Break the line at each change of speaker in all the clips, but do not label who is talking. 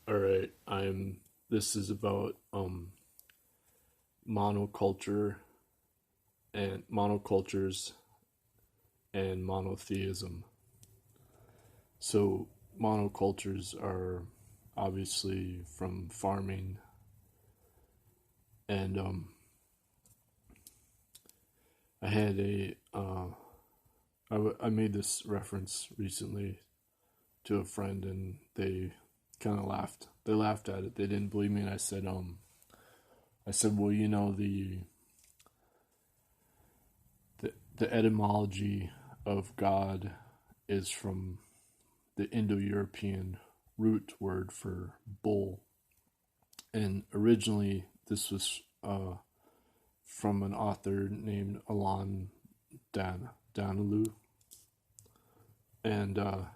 All right, this is about monoculture and monocultures and monotheism. So monocultures are obviously from farming, and I had I made this reference recently to a friend, and they kind of laughed. They laughed at it. They didn't believe me, and I said, well, the etymology of God is from the Indo-European root word for bull, and originally this was from an author named Eland Danilou, and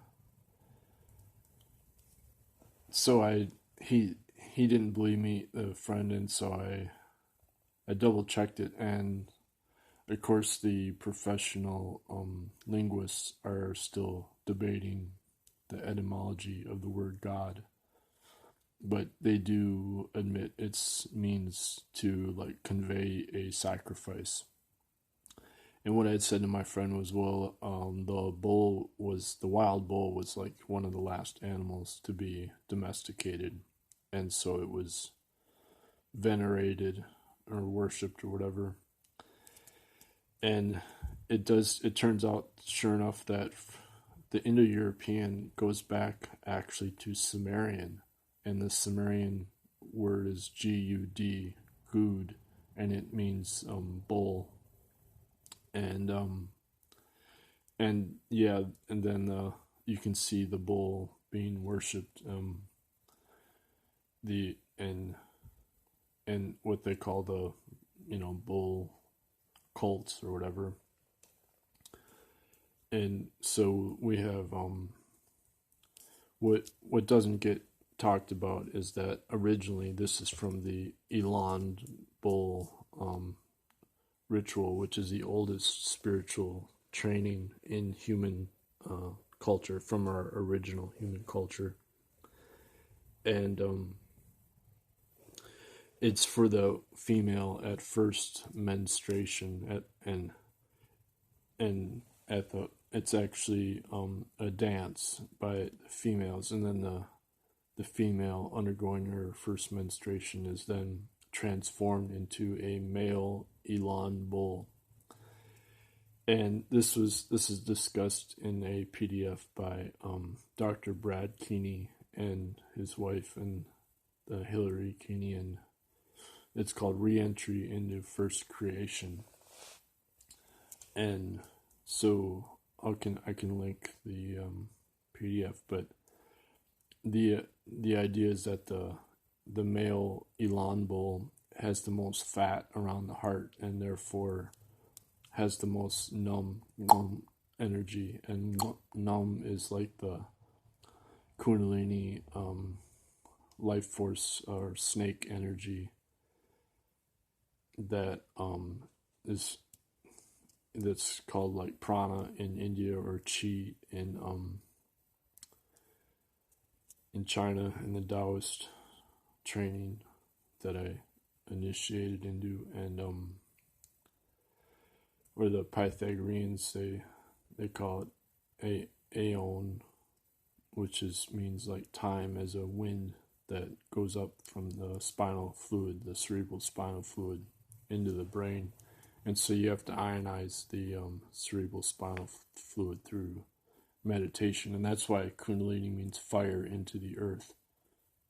so he didn't believe me, the friend, and so I double checked it, and of course the professional linguists are still debating the etymology of the word God, but they do admit it means to like convey a sacrifice. And what I had said to my friend was, well, the wild bull was like one of the last animals to be domesticated, and so it was venerated or worshipped or whatever. And it turns out, sure enough, that the Indo-European goes back actually to Sumerian, and the Sumerian word is Gud, Gud, and it means bull. And yeah, and then you can see the bull being worshipped, the and what they call the bull cults or whatever. And so we have what doesn't get talked about is that originally this is from the Eland bull ritual, which is the oldest spiritual training in human culture, from our original human culture. And it's for the female at first menstruation, and at the it's actually a dance by the females, and then the female undergoing her first menstruation is then transformed into a male Eland bull. And this is discussed in a PDF by Dr. Brad Keeney and his wife and Hillary Keeney, and it's called Re-Entry into First Creation. And so I can link the PDF, but the idea is that the male Eland bull has the most fat around the heart, and therefore has the most numb energy, and numb is like the Kundalini life force or snake energy that is that's called like prana in India, or chi in China, in the Taoist training that I initiated into, and or the Pythagoreans, they call it aeon, which means like time, as a wind that goes up from the spinal fluid, the cerebral spinal fluid, into the brain. And so you have to ionize the cerebral spinal fluid through meditation, and that's why Kundalini means fire into the earth,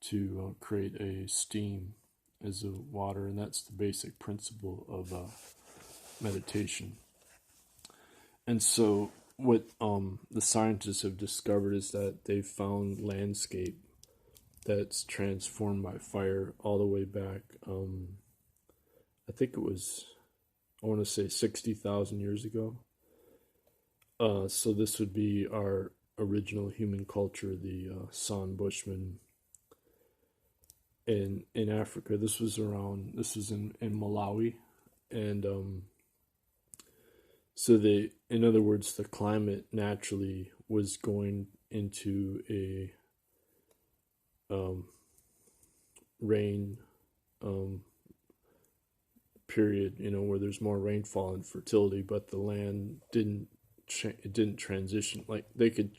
to create a steam as a water, and that's the basic principle of meditation. And so what the scientists have discovered is that they've found landscape that's transformed by fire all the way back, I think it was, I want to say 60,000 years ago. So this would be our original human culture, the San Bushmen in Africa. This was in Malawi, and so in other words, the climate naturally was going into a rain period, where there's more rainfall and fertility, but the land didn't transition. Like they could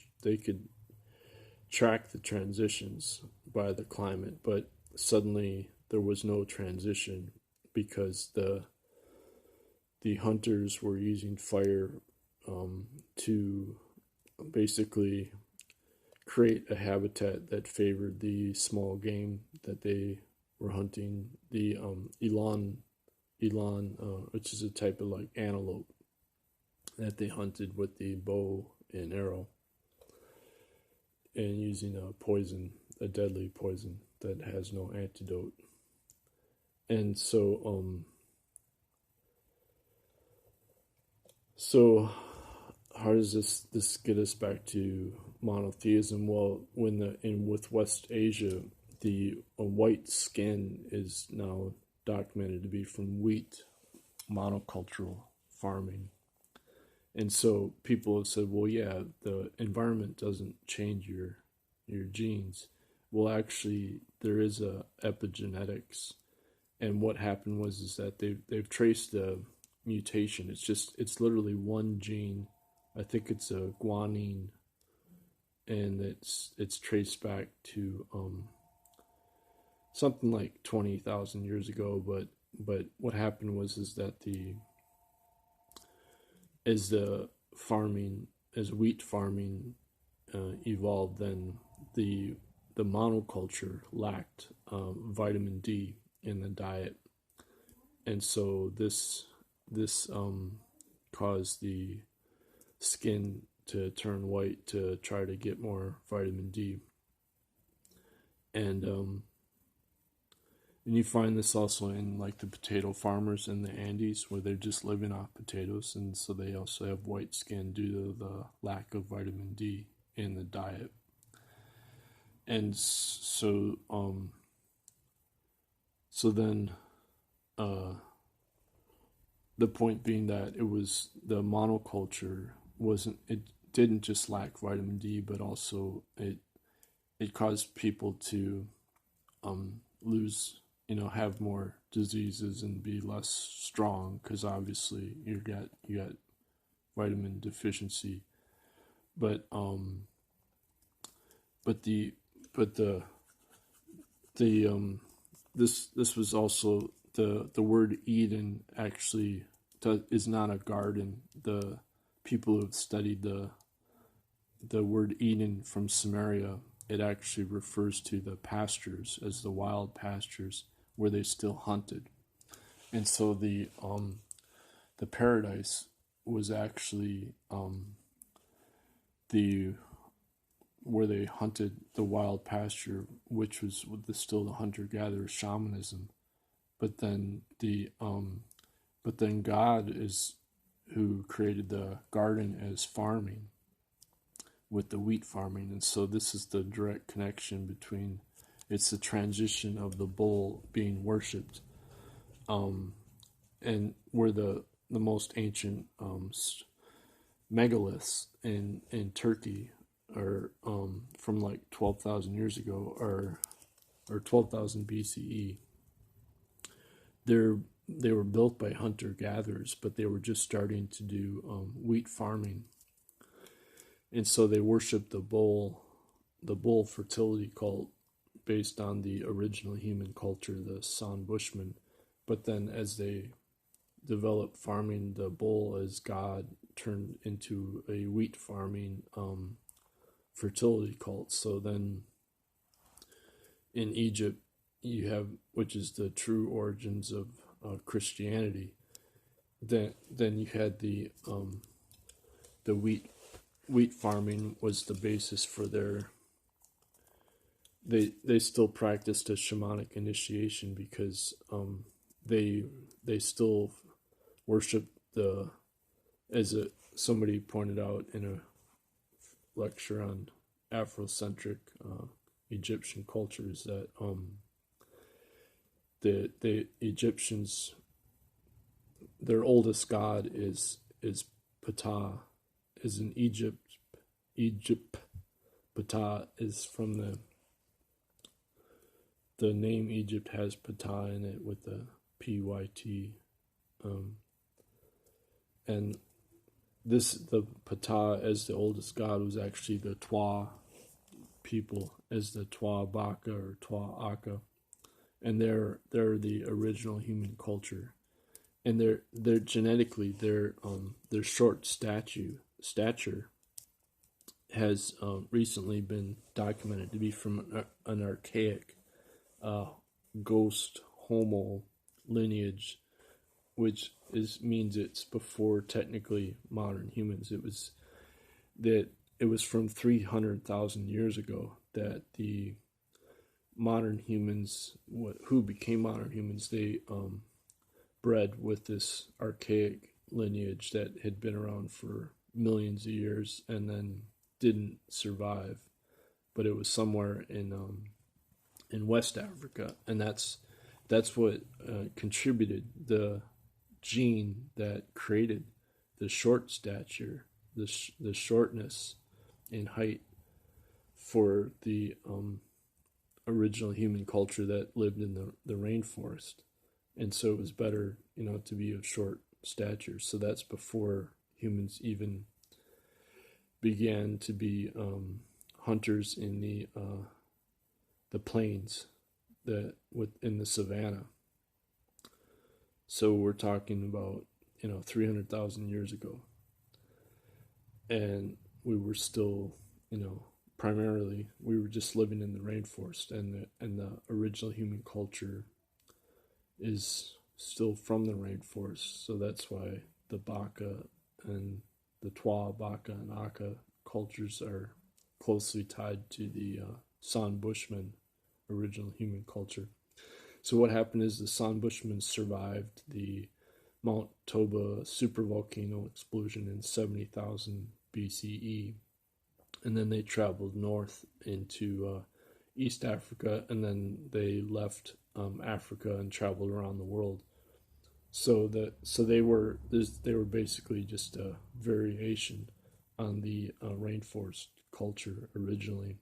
track the transitions by the climate, but suddenly there was no transition because the hunters were using fire to basically create a habitat that favored the small game that they were hunting, the Eland, which is a type of like antelope that they hunted with the bow and arrow, and using a deadly poison that has no antidote. And so how does this get us back to monotheism? Well, with West Asia, the white skin is now documented to be from wheat monocultural farming. And so people have said, well, yeah, the environment doesn't change your genes. Well, actually, there is a epigenetics, and what happened is that they've traced the mutation. It's literally one gene. I think it's a guanine, and it's traced back to something like 20,000 years ago. But what happened is that as wheat farming evolved, then the monoculture lacked vitamin D in the diet, and so this caused the skin to turn white to try to get more vitamin D. And you find this also in like the potato farmers in the Andes, where they're just living off potatoes, and so they also have white skin due to the lack of vitamin D in the diet. And so then the point being that it was the monoculture it didn't just lack vitamin D, but also it caused people to lose, have more diseases and be less strong, because obviously you got vitamin deficiency. This was also the word Eden actually is not a garden. The people who have studied the word Eden from Sumeria, it actually refers to the pastures, as the wild pastures where they still hunted. And so the paradise was actually where they hunted the wild pasture, which was still the hunter-gatherer shamanism. But then God is who created the garden as farming, with the wheat farming. And so this is the direct connection between, it's the transition of the bull being worshipped, and where the most ancient megaliths in Turkey are from like 12,000 years ago, or 12,000 BCE. They were built by hunter-gatherers, but they were just starting to do wheat farming. And so they worshiped the bull fertility cult based on the original human culture, the San Bushmen. But then as they developed farming the bull as God, turned into a wheat farming fertility cult. So then in Egypt, you have, which is the true origins of Christianity. Then you had the wheat farming was the basis for their. They still practiced a shamanic initiation, because they still worship somebody pointed out in a lecture on Afrocentric Egyptian cultures, that the Egyptians, their oldest god is Ptah, is in Egypt. Ptah is from the name Egypt has Ptah in it with the Pyt, and the Ptah as the oldest god was actually the Twa people, as the Twa Baka or Twa Aka, and they're the original human culture, and they're genetically their short stature has recently been documented to be from an archaic ghost homo lineage, which means it's before technically modern humans. It was from 300,000 years ago that the modern humans, who became modern humans, they bred with this archaic lineage that had been around for millions of years and then didn't survive, but it was somewhere in West Africa, and that's what contributed the gene that created the short stature, the shortness in height for the original human culture that lived in the rainforest, and so it was better, to be of short stature. So that's before humans even began to be hunters in the plains, in the savannah. So we're talking about 300,000 years ago, and we were still primarily we were just living in the rainforest, and the original human culture is still from the rainforest. So that's why the Baka and the Twa Baka and Aka cultures are closely tied to the San Bushmen original human culture. So what happened is the San Bushmen survived the Mount Toba supervolcano explosion in 70,000 BCE, and then they traveled north into East Africa, and then they left Africa and traveled around the world. So they were basically just a variation on the rainforest culture originally.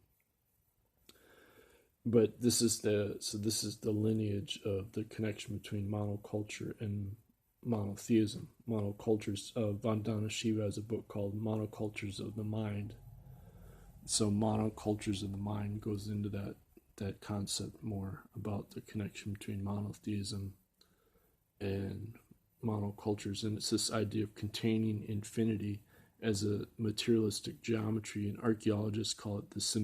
But this is the lineage of the connection between monoculture and monotheism. Monocultures. Vandana Shiva has a book called Monocultures of the Mind. So monocultures of the mind goes into that concept more about the connection between monotheism and monocultures, and it's this idea of containing infinity as a materialistic geometry, and archaeologists call it the